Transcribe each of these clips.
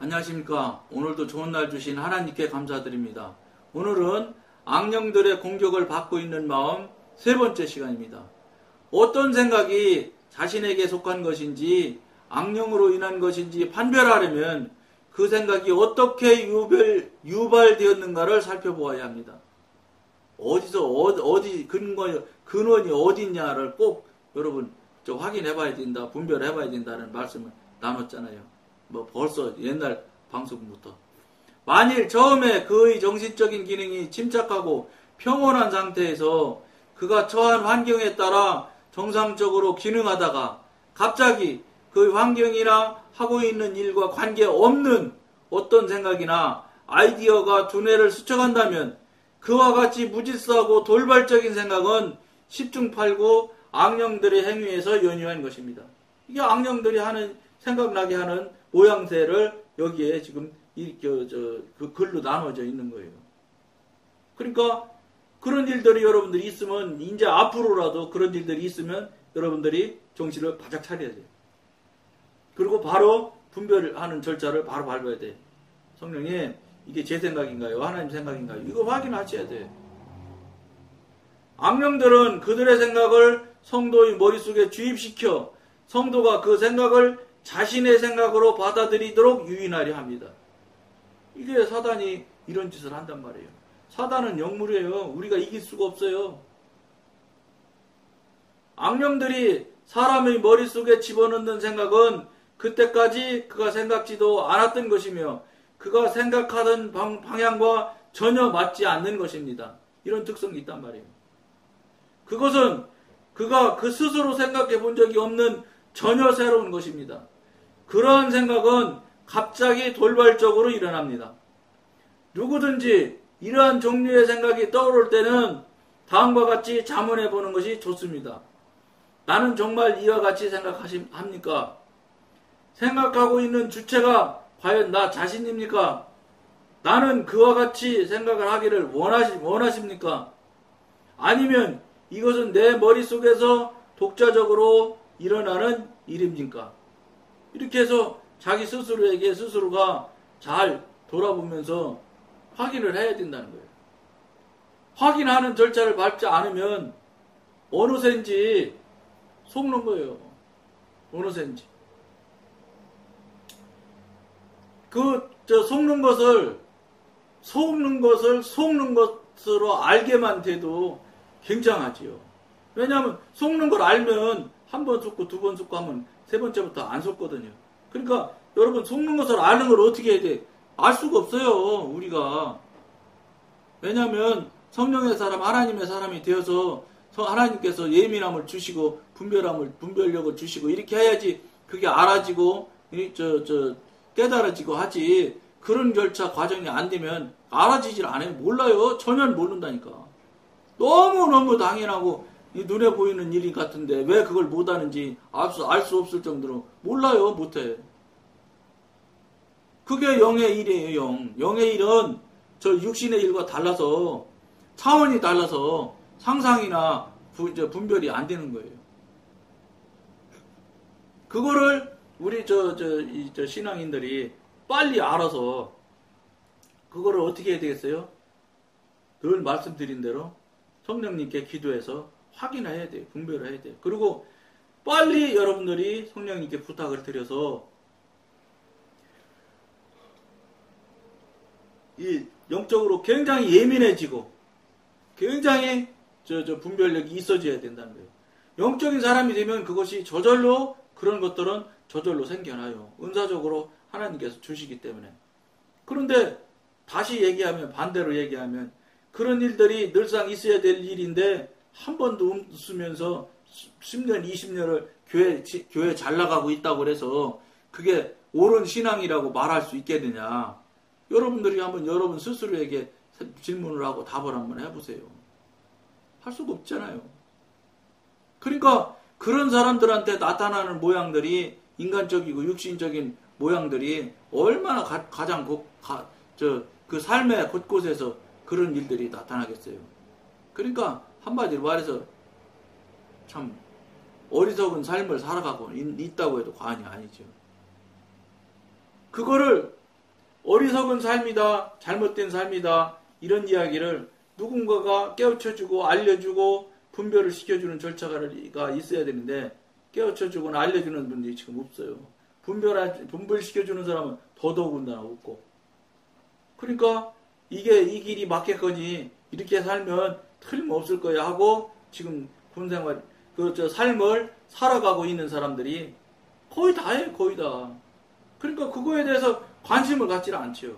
안녕하십니까. 오늘도 좋은 날 주신 하나님께 감사드립니다. 오늘은 악령들의 공격을 받고 있는 마음 세 번째 시간입니다. 어떤 생각이 자신에게 속한 것인지 악령으로 인한 것인지 판별하려면 그 생각이 어떻게 유발되었는가를 살펴보아야 합니다. 어디 근원이 어디 있냐를 꼭 여러분 확인해 봐야 된다, 분별해 봐야 된다는 말씀을 나눴잖아요. 벌써 옛날 방송부터. 만일 처음에 그의 정신적인 기능이 침착하고 평온한 상태에서 그가 처한 환경에 따라 정상적으로 기능하다가 갑자기 그 환경이나 하고 있는 일과 관계없는 어떤 생각이나 아이디어가 두뇌를 스쳐간다면 그와 같이 무질서하고 돌발적인 생각은 10중8구 악령들의 행위에서 연유한 것입니다. 이게 악령들이 하는 생각나게 하는 모양새를 여기에 지금 그 글로 나눠져 있는 거예요. 그러니까 그런 일들이 여러분들이 있으면 이제 앞으로라도 그런 일들이 있으면 여러분들이 정신을 바짝 차려야 돼요. 그리고 바로 분별하는 절차를 바로 밟아야 돼요. 성령님, 이게 제 생각인가요? 하나님 생각인가요? 이거 확인하셔야 돼요. 악령들은 그들의 생각을 성도의 머릿속에 주입시켜 성도가 그 생각을 자신의 생각으로 받아들이도록 유인하려 합니다. 이게 사단이 이런 짓을 한단 말이에요. 사단은 영물이에요. 우리가 이길 수가 없어요. 악령들이 사람의 머릿속에 집어넣는 생각은 그때까지 그가 생각지도 않았던 것이며 그가 생각하던 방향과 전혀 맞지 않는 것입니다. 이런 특성이 있단 말이에요. 그것은 그가 그 스스로 생각해 본 적이 없는 전혀 새로운 것입니다. 그러한 생각은 갑자기 돌발적으로 일어납니다. 누구든지 이러한 종류의 생각이 떠오를 때는 다음과 같이 자문해 보는 것이 좋습니다. 나는 정말 이와 같이 생각합니까? 생각하고 있는 주체가 과연 나 자신입니까? 나는 그와 같이 생각을 하기를 원하십니까? 아니면 이것은 내 머릿속에서 독자적으로 일어나는 일입니까? 이렇게 해서 자기 스스로에게 스스로가 잘 돌아보면서 확인을 해야 된다는 거예요. 확인하는 절차를 밟지 않으면 어느새인지 속는 거예요. 어느새인지. 속는 것으로 알게만 돼도 굉장하지요. 왜냐하면 속는 걸 알면 한 번 속고 두 번 속고 하면 세 번째부터 안 속거든요. 그러니까 여러분 속는 것을 아는 걸 어떻게 해야 돼? 알 수가 없어요. 우리가. 왜냐하면 성령의 사람, 하나님의 사람이 되어서 하나님께서 예민함을 주시고 분별력을 주시고 이렇게 해야지 그게 알아지고 깨달아지고 하지. 그런 절차 과정이 안 되면 알아지질 않아요. 몰라요. 전혀 모른다니까. 너무너무 당연하고 눈에 보이는 일이 같은데 왜 그걸 못하는지 알 수 없을 정도로 몰라요. 못해. 그게 영의 일이에요. 영의 일은 저 육신의 일과 달라서 차원이 달라서 상상이나 분별이 안 되는 거예요. 그거를 우리 신앙인들이 빨리 알아서 그거를 어떻게 해야 되겠어요? 늘 말씀드린 대로 성령님께 기도해서 확인해야 돼요. 분별을 해야 돼요. 그리고 빨리 여러분들이 성령님께 부탁을 드려서 이 영적으로 굉장히 예민해지고 굉장히 분별력이 있어져야 된다는 거예요. 영적인 사람이 되면 그것이 저절로 그런 것들은 저절로 생겨나요. 은사적으로 하나님께서 주시기 때문에. 그런데 다시 얘기하면 반대로 얘기하면 그런 일들이 늘상 있어야 될 일인데 한 번도 없으면서 10년, 20년을 교회 잘 나가고 있다고 그래서 그게 옳은 신앙이라고 말할 수 있겠느냐. 여러분들이 한번 여러분 스스로에게 질문을 하고 답을 한번 해보세요. 할 수가 없잖아요. 그러니까 그런 사람들한테 나타나는 모양들이 인간적이고 육신적인 모양들이 얼마나 가장 그 삶의 곳곳에서 그런 일들이 나타나겠어요. 그러니까 한마디로 말해서 참 어리석은 삶을 살아가고 있다고 해도 과언이 아니죠. 그거를 어리석은 삶이다, 잘못된 삶이다, 이런 이야기를 누군가가 깨우쳐주고 알려주고 분별을 시켜주는 절차가 있어야 되는데 깨우쳐주거나 알려주는 분들이 지금 없어요. 분별시켜주는 사람은 더더군다나 없고. 그러니까 이게 이 길이 맞겠거니 이렇게 살면 틀림없을 거야 하고 지금 군생활 삶을 살아가고 있는 사람들이 거의 다예요. 거의 다. 그러니까 그거에 대해서 관심을 갖지를 않죠.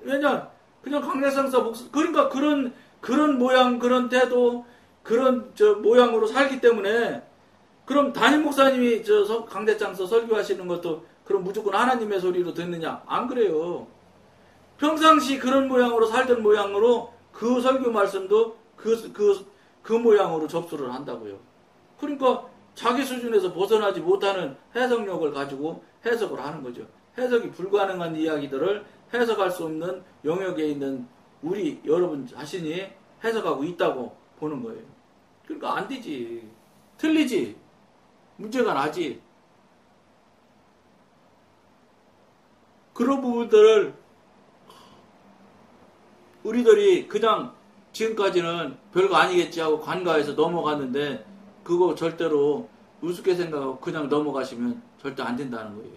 왜냐 그냥 강대상사 목사 그러니까 그런 모양 그런 태도 그런 모양으로 살기 때문에 그럼 담임 목사님이 강대장서 설교하시는 것도 그럼 무조건 하나님의 소리로 듣느냐? 안 그래요. 평상시 그런 모양으로 살던 모양으로 그 설교 말씀도 그 모양으로 접수를 한다고요. 그러니까 자기 수준에서 벗어나지 못하는 해석력을 가지고 해석을 하는 거죠. 해석이 불가능한 이야기들을 해석할 수 없는 영역에 있는 우리 여러분 자신이 해석하고 있다고 보는 거예요. 그러니까 안 되지. 틀리지. 문제가 나지. 그런 부분들을 우리들이 그냥 지금까지는 별거 아니겠지 하고 관가해서 넘어갔는데 그거 절대로 우습게 생각하고 그냥 넘어가시면 절대 안 된다는 거예요.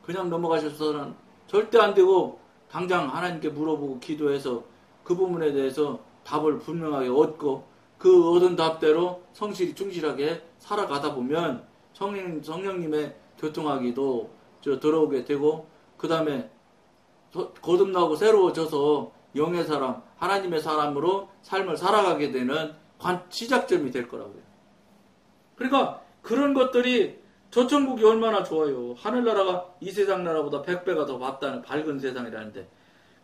그냥 넘어가셔서는 절대 안 되고 당장 하나님께 물어보고 기도해서 그 부분에 대해서 답을 분명하게 얻고 그 얻은 답대로 성실히 충실하게 살아가다 보면 성령님의 교통하기도 들어오게 되고 그 다음에 거듭나고 새로워져서 영의 사람, 하나님의 사람으로 삶을 살아가게 되는 시작점이 될 거라고요. 그러니까 그런 것들이 저천국이 얼마나 좋아요. 하늘나라가 이 세상 나라보다 100배가 더 밝은 세상이라는데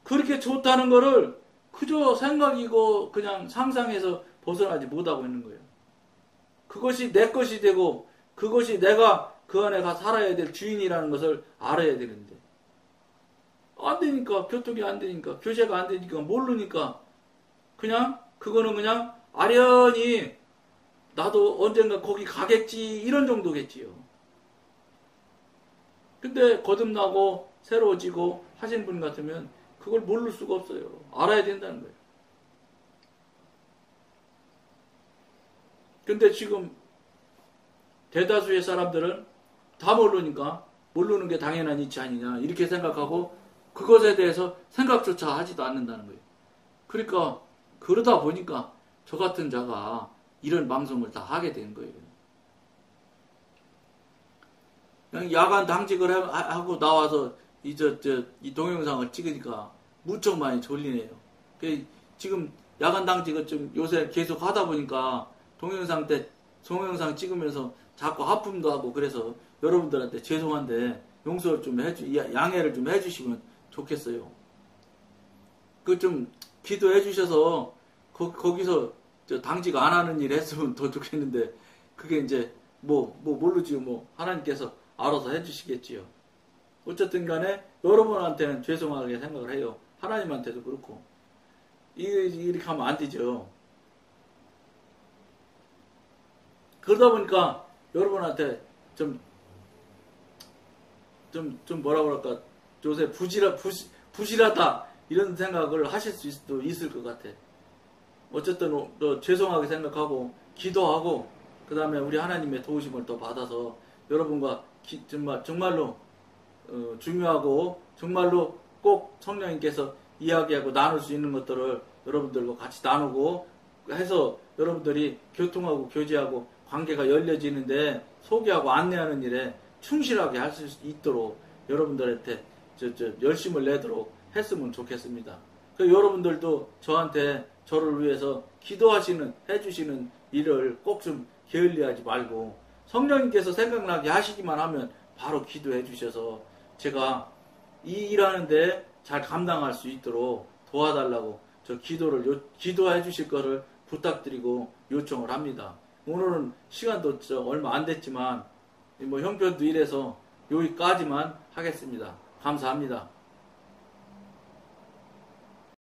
그렇게 좋다는 거를 그저 생각이고 그냥 상상해서 벗어나지 못하고 있는 거예요. 그것이 내 것이 되고 그것이 내가 그 안에 가 살아야 될 주인이라는 것을 알아야 되는데 안 되니까 교통이 안 되니까 교제가 안 되니까 모르니까 그냥 그거는 그냥 아련히 나도 언젠가 거기 가겠지 이런 정도겠지요. 근데 거듭나고 새로워지고 하신 분 같으면 그걸 모를 수가 없어요. 알아야 된다는 거예요. 근데 지금 대다수의 사람들은 다 모르니까 모르는 게 당연한 이치 아니냐 이렇게 생각하고 그것에 대해서 생각조차 하지도 않는다는 거예요. 그러니까 그러다 보니까 저 같은 자가 이런 방송을 다 하게 된 거예요. 그냥 야간 당직을 하고 나와서 이 동영상을 찍으니까 무척 많이 졸리네요. 지금 야간 당직을 좀 요새 계속 하다 보니까 동영상 찍으면서 자꾸 하품도 하고 그래서 여러분들한테 죄송한데 용서를 좀 양해를 좀 해주시면 좋겠어요. 그 좀 기도해 주셔서 거기서 당직 안 하는 일 했으면 더 좋겠는데 그게 이제 모르지요. 하나님께서 알아서 해주시겠지요. 어쨌든 간에 여러분한테는 죄송하게 생각을 해요. 하나님한테도 그렇고 이렇게 하면 안 되죠. 그러다 보니까 여러분한테 좀 뭐라 그럴까 요새 부실하다 이런 생각을 하실 수도 있을 것 같아. 어쨌든 죄송하게 생각하고 기도하고 그 다음에 우리 하나님의 도우심을 더 받아서 여러분과 정말로 중요하고 정말로 꼭 성령님께서 이야기하고 나눌 수 있는 것들을 여러분들과 같이 나누고 해서 여러분들이 교통하고 교제하고 관계가 열려지는데 소개하고 안내하는 일에 충실하게 할 수 있도록 여러분들한테 열심을 내도록 했으면 좋겠습니다. 여러분들도 저한테 저를 위해서 해주시는 일을 꼭 좀 게을리하지 말고 성령님께서 생각나게 하시기만 하면 바로 기도해 주셔서 제가 이 일하는데 잘 감당할 수 있도록 도와달라고 기도해 주실 거를 부탁드리고 요청을 합니다. 오늘은 시간도 얼마 안 됐지만 형편도 이래서 여기까지만 하겠습니다. 감사합니다.